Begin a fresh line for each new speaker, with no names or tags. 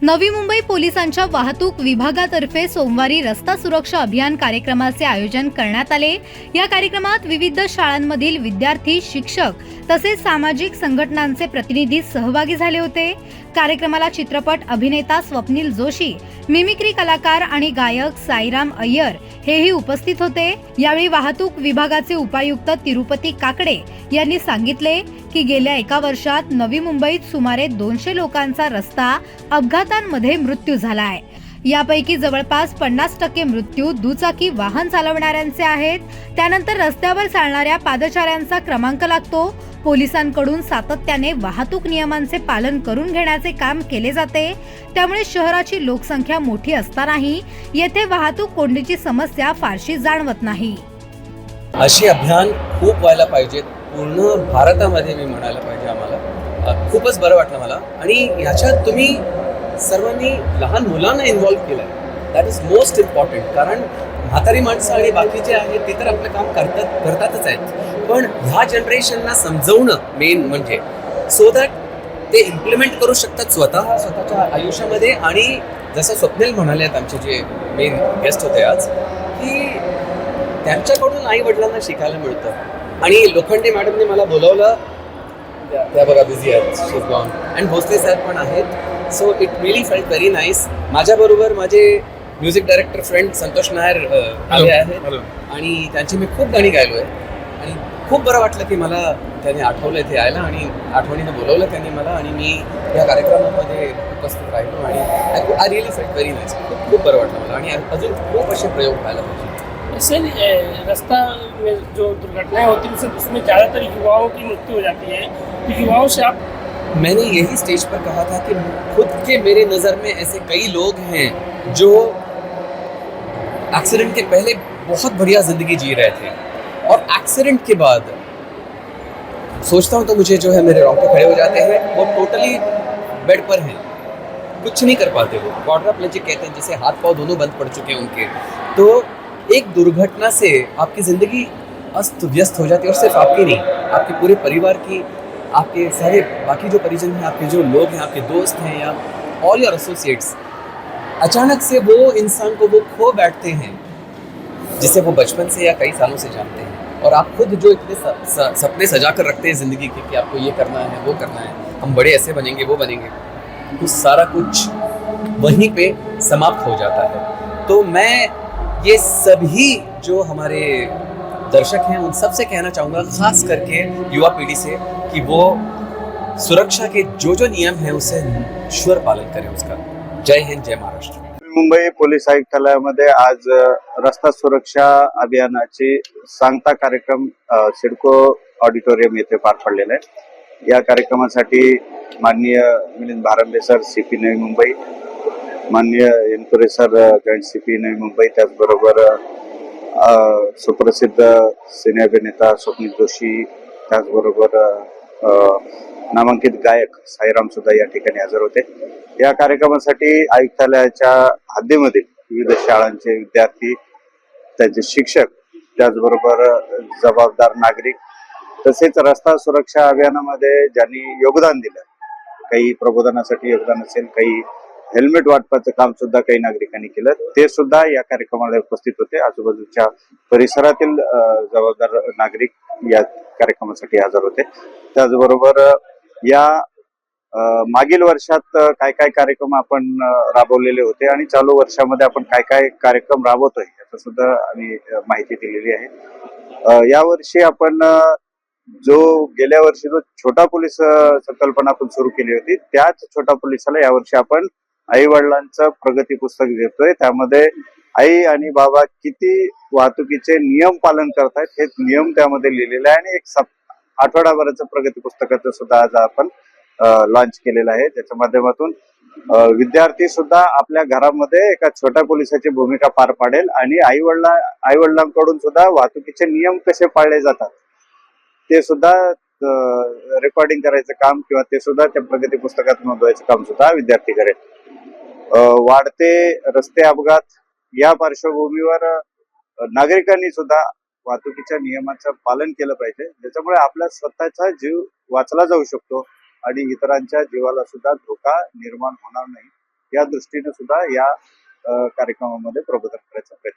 नवी मुंबई पोलिसांच्या वाहतूक विभागातर्फे सोमवारी रस्ता सुरक्षा अभियान कार्यक्रमाचे आयोजन करण्यात आले। या कार्यक्रमात विविध शाळांमधील विद्यार्थी, शिक्षक तसेच सामाजिक संघटनांचे प्रतिनिधी सहभागी झाले होते। कार्यक्रमाला चित्रपट अभिनेता स्वप्नील जोशी, मिमिक्री कलाकार आणि गायक साईराम अय्यर हेही उपस्थित होते। यावेळी वाहतूक विभागाचे उपायुक्त तिरुपती काकडे यांनी सांगितले की गेल्या एका वर्षात नवी मुंबईत सुमारे 200 लोकांचा रस्ता अपघातांमध्ये मृत्यू झाला आहे। यापैकी जवळपास 50% मृत्यू दुचाकी वाहन चालवणाऱ्यांचे आहेत। त्यानंतर रस्त्यावर चालणाऱ्या पादचाऱ्यांचा क्रमांक लागतो। पोलिसांकडून सातत्याने वाहतूक नियमांचे पालन करून घेण्याचे काम केले जाते। त्यामुळे शहराची लोकसंख्या मोठी असतानाही येथे वाहतूक कोंडीची समस्या फारशी जाणवत नाही।
अशी अभियान खूप व्हायला पाहिजेत पूर्ण भारतामध्ये, मी म्हणायला पाहिजे। आम्हाला खूपच बरं वाटलं मला, आणि ह्याच्यात तुम्ही सर्वांनी लहान मुलांना इन्व्हॉल्व केलं आहे। दॅट इज मोस्ट इम्पॉर्टंट, कारण म्हातारी माणसं आणि बाकी जे आहेत ते तर आपलं काम करतातच आहेत, पण ह्या जनरेशनला समजवणं मेन म्हणजे, सो दॅट ते इम्प्लिमेंट करू शकतात स्वतःच्या आयुष्यामध्ये। आणि जसं स्वप्नील म्हणाले आहेत आमचे जे मेन गेस्ट होते आज, की त्यांच्याकडून आई वडिलांना शिकायला मिळतं। आणि लोखंडे मॅडमने मला बोलवलं, त्या बघा बिझी आहेत, she is gone, and Bhosale sir पण आहेत। So it really felt very nice. माझ्याबरोबर माझे music director friend Santosh Nair आले आहेत, आणि त्यांची मी खूप गाणी गायलो आहे, आणि खूप बरं वाटलं की मला त्यांनी आठवलं इथे यायला, आणि आठवणीनं बोलवलं त्यांनी मला, आणि मी या कार्यक्रमामध्ये उपस्थित राहिलो, आणि I really felt very nice. खूप बरं वाटलं मला, आणि अजून खूप असे प्रयोग व्हायला पाहिजे।
इससे रास्ता में जो दुर्घटनाएं होती हैं उसमें ज़्यादातर युवाओं की मृत्यु हो जाती है, तो युवाओं से आप
मैंने यही स्टेज पर कहा था कि खुद के मेरे नज़र में ऐसे कई लोग हैं जो एक्सीडेंट के पहले बहुत बढ़िया ज़िंदगी जी रहे थे, और एक्सीडेंट के बाद सोचता हूँ तो मुझे जो है मेरे रोंगटे खड़े हो जाते हैं। वो टोटली बेड पर हैं, कुछ नहीं कर पाते, वो क्वाड्राप्लेजिक कहते हैं, जैसे हाथ पाँव दोनों बंद पड़ चुके हैं उनके। तो एक दुर्घटना से आपकी ज़िंदगी अस्त व्यस्त हो जाती है, और सिर्फ आपकी नहीं, आपके पूरे परिवार की, आपके सारे बाकी जो परिजन हैं, आपके जो लोग हैं, आपके दोस्त हैं, या ऑल योर एसोसिएट्स, अचानक से वो इंसान को वो खो बैठते हैं जिसे वो बचपन से या कई सालों से जानते हैं। और आप खुद जो इतने सपने सजा कर रखते हैं ज़िंदगी के कि आपको ये करना है, वो करना है, हम बड़े ऐसे बनेंगे, वो बनेंगे, तो सारा कुछ वहीं पे समाप्त हो जाता है। तो मैं ये सभी जो हमारे दर्शक हैं उन सबसे कहना चाहूँगा, खास करके युवा पीढ़ी से, कि वो सुरक्षा के जो नियम हैं उसे ईश्वर पालन करें उसका। जय हिंद, जय महाराष्ट्र।
मुंबई पोलीस आयुक्तालयामध्ये आज रस्ता सुरक्षा अभियानाची सांगता कार्यक्रम सिडको ऑडिटोरियम येथे पार पडलेला आहे। या कार्यक्रमासाठी माननीय मिलिंद भारंबे सर, सीपी नवी मुंबई, माननीय एनपुरे sir, joint CP Navi Mumbai, त्याचबरोबर सुप्रसिद्ध सिने अभिनेता स्वप्नील जोशी, त्याचबरोबर नामांकित गायक साईराम सुद्धा या ठिकाणी हजर होते। या कार्यक्रमासाठी आयुक्तालयाच्या हद्दीमधील विविध शाळांचे विद्यार्थी, त्यांचे शिक्षक, त्याचबरोबर जबाबदार नागरिक, तसेच रस्ता सुरक्षा अभियानामध्ये ज्यांनी योगदान दिलं, काही प्रबोधनासाठी योगदान असेल, काही हेल्मेट वाटपाचं काम सुद्धा काही नागरिकांनी केलं, ते सुद्धा या कार्यक्रमाला उपस्थित होते। आजूबाजूच्या परिसरातील जबाबदार नागरिक या कार्यक्रमासाठी हजर होते। त्याचबरोबर या मागील वर्षात काय काय कार्यक्रम आपण राबवलेले होते, आणि चालू वर्षामध्ये आपण काय काय कार्यक्रम राबवतोय याचा सुद्धा आम्ही माहिती दिलेली आहे। यावर्षी आपण गेल्या वर्षी जो छोटा पोलीस संकल्पना आपण सुरू केली होती, त्याच छोटा पोलिसाला यावर्षी आपण आई वडिलांचं प्रगती पुस्तक देतोय। त्यामध्ये आई आणि बाबा किती वाहतुकीचे नियम पालन करतायत हे नियम त्यामध्ये लिहिलेले आहे, आणि एक आठवडाभराचं प्रगती पुस्तकाचं सुद्धा आज आपण लॉन्च केलेलं आहे, ज्याच्या माध्यमातून विद्यार्थी सुद्धा आपल्या घरामध्ये एका छोट्या पोलिसाची भूमिका पार पाडेल, आणि आई वडिलांकडून सुद्धा वाहतुकीचे नियम कसे पाळले जातात ते सुद्धा रेकॉर्डिंग करायचं काम, किंवा ते सुद्धा त्या प्रगती पुस्तकात नोंदवायचं काम सुद्धा विद्यार्थी करेल। वाढते रस्ते अपघात या पार्श्वभूमीवर नागरिकांनी सुद्धा वाहतुकीच्या नियमांचं पालन केलं पाहिजे, ज्याच्यामुळे आपला स्वतःचा जीव वाचला जाऊ शकतो आणि इतरांच्या जीवाला सुद्धा धोका निर्माण होणार नाही। या दृष्टीने सुद्धा या कार्यक्रमामध्ये प्रबोधन करायचा प्रयत्न